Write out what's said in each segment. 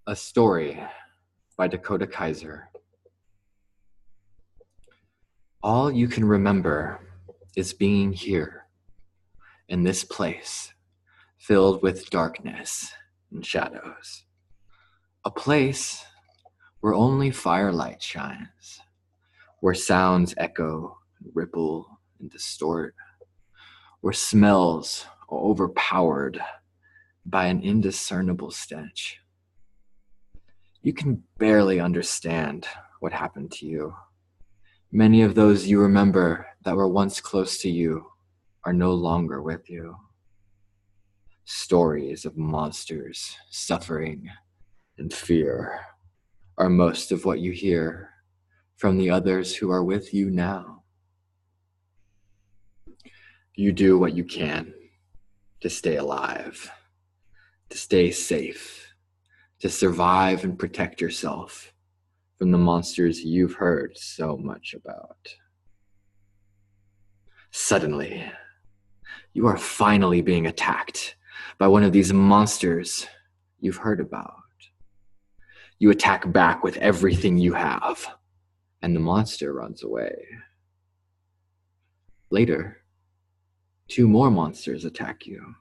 A story by Dakota Kaiser. All you can remember is being here in this place filled with darkness and shadows. A place where only firelight shines, where sounds echo, ripple, and distort, where smells are overpowered by an indiscernible stench. You can barely understand what happened to you. Many of those you remember that were once close to you are no longer with you. Stories of monsters, suffering, and fear are most of what you hear from the others who are with you now. You do what you can to stay alive, to stay safe, to survive and protect yourself from the monsters you've heard so much about. Suddenly, you are finally being attacked by one of these monsters you've heard about. You attack back with everything you have, and the monster runs away. Later, 2 more monsters attack you.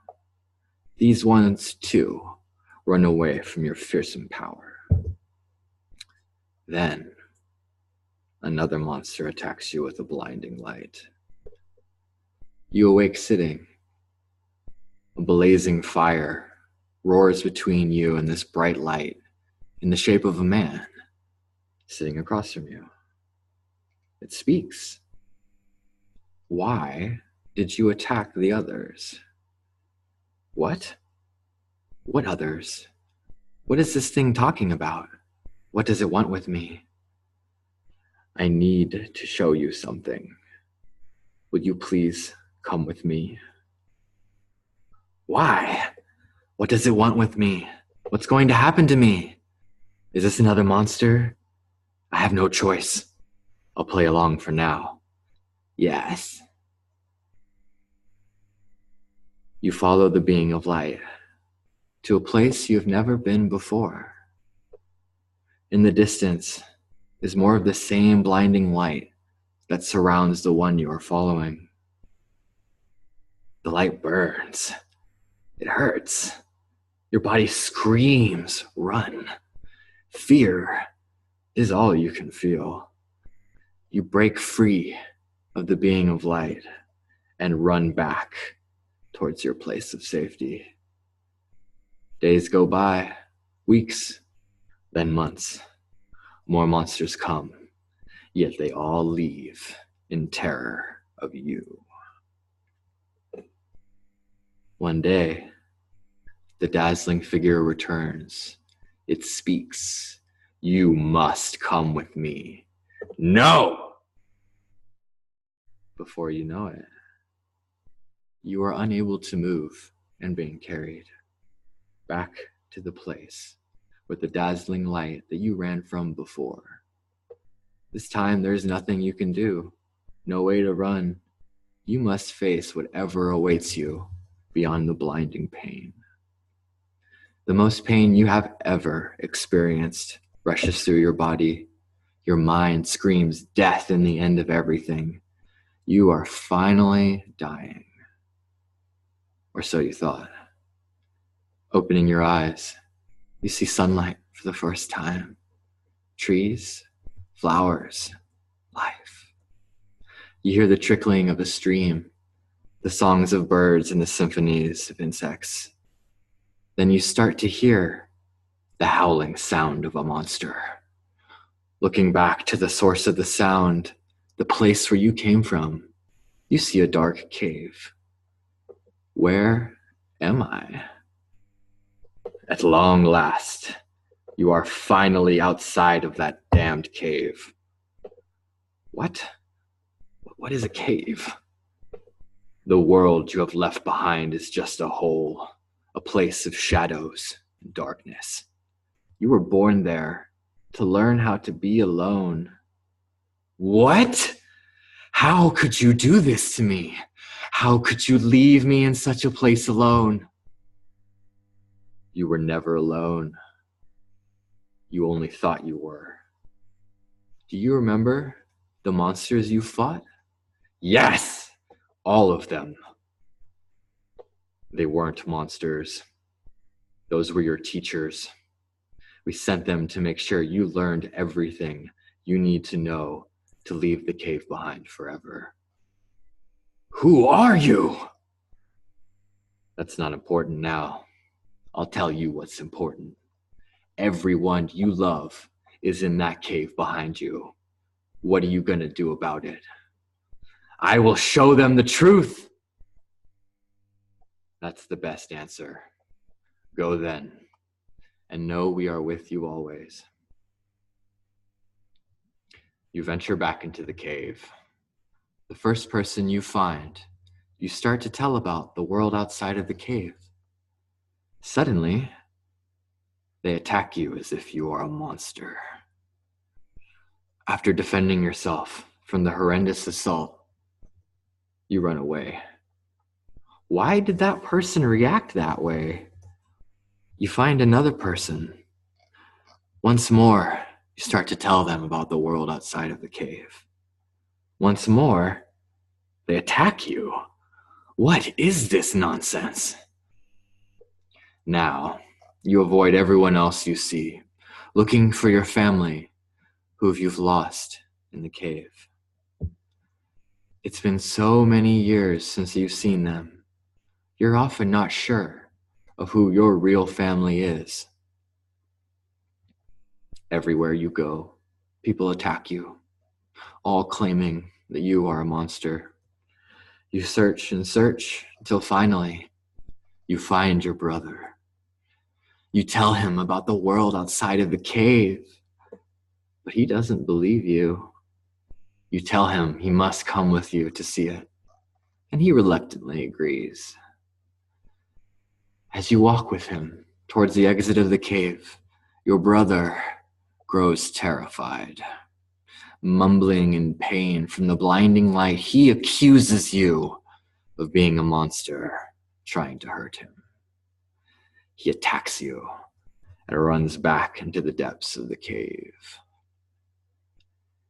These ones, too, run away from your fearsome power. Then, another monster attacks you with a blinding light. You awake sitting. A blazing fire roars between you and this bright light in the shape of a man sitting across from you. It speaks. Why did you attack the others? What? What others? What is this thing talking about? What does it want with me? I need to show you something. Would you please come with me? Why? What does it want with me? What's going to happen to me? Is this another monster? I have no choice. I'll play along for now. Yes. You follow the being of light to a place you've never been before. In the distance is more of the same blinding light that surrounds the one you are following. The light burns. It hurts. Your body screams, run. Fear is all you can feel. You break free of the being of light and run back towards your place of safety. Days go by, weeks, then months. More monsters come, yet they all leave in terror of you. One day, the dazzling figure returns. It speaks. You must come with me. No! Before you know it, you are unable to move and being carried back to the place with the dazzling light that you ran from before. This time, there's nothing you can do. No way to run. You must face whatever awaits you beyond the blinding pain. The most pain you have ever experienced rushes through your body. Your mind screams death in the end of everything. You are finally dying. Or so you thought. Opening your eyes, you see sunlight for the first time. Trees, flowers, life. You hear the trickling of a stream, the songs of birds and the symphonies of insects. Then you start to hear the howling sound of a monster. Looking back to the source of the sound, the place where you came from, you see a dark cave. Where am I? At long last, you are finally outside of that damned cave. What? What is a cave? The world you have left behind is just a hole, a place of shadows and darkness. You were born there to learn how to be alone. What? How could you do this to me? How could you leave me in such a place alone? You were never alone. You only thought you were. Do you remember the monsters you fought? Yes! All of them. They weren't monsters. Those were your teachers. We sent them to make sure you learned everything you need to know to leave the cave behind forever. Who are you? That's not important now. I'll tell you what's important. Everyone you love is in that cave behind you. What are you going to do about it? I will show them the truth. That's the best answer. Go then, and know we are with you always. You venture back into the cave. The first person you find, you start to tell about the world outside of the cave. Suddenly, they attack you as if you are a monster. After defending yourself from the horrendous assault, you run away. Why did that person react that way? You find another person. Once more, you start to tell them about the world outside of the cave. Once more, they attack you. What is this nonsense? Now, you avoid everyone else you see, looking for your family, who you've lost in the cave. It's been so many years since you've seen them. You're often not sure of who your real family is. Everywhere you go, people attack you, all claiming that you are a monster. You search and search until finally you find your brother. You tell him about the world outside of the cave, but he doesn't believe you. You tell him he must come with you to see it, and he reluctantly agrees. As you walk with him towards the exit of the cave, your brother grows terrified. Mumbling in pain from the blinding light, he accuses you of being a monster trying to hurt him. He attacks you and runs back into the depths of the cave.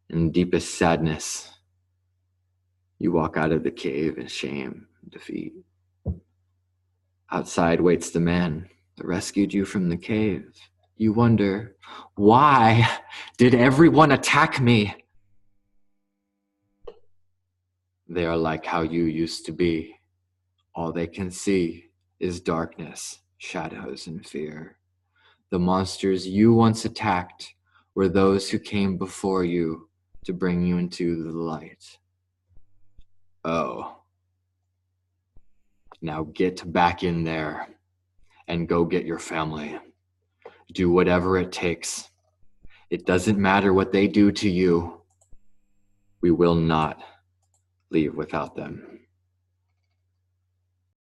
In deepest sadness, you walk out of the cave in shame and defeat. Outside waits the man that rescued you from the cave. You wonder, why did everyone attack me? They are like how you used to be. All they can see is darkness, shadows, and fear. The monsters you once attacked were those who came before you to bring you into the light. Oh. Now get back in there and go get your family. Do whatever it takes. It doesn't matter what they do to you. We will not leave without them.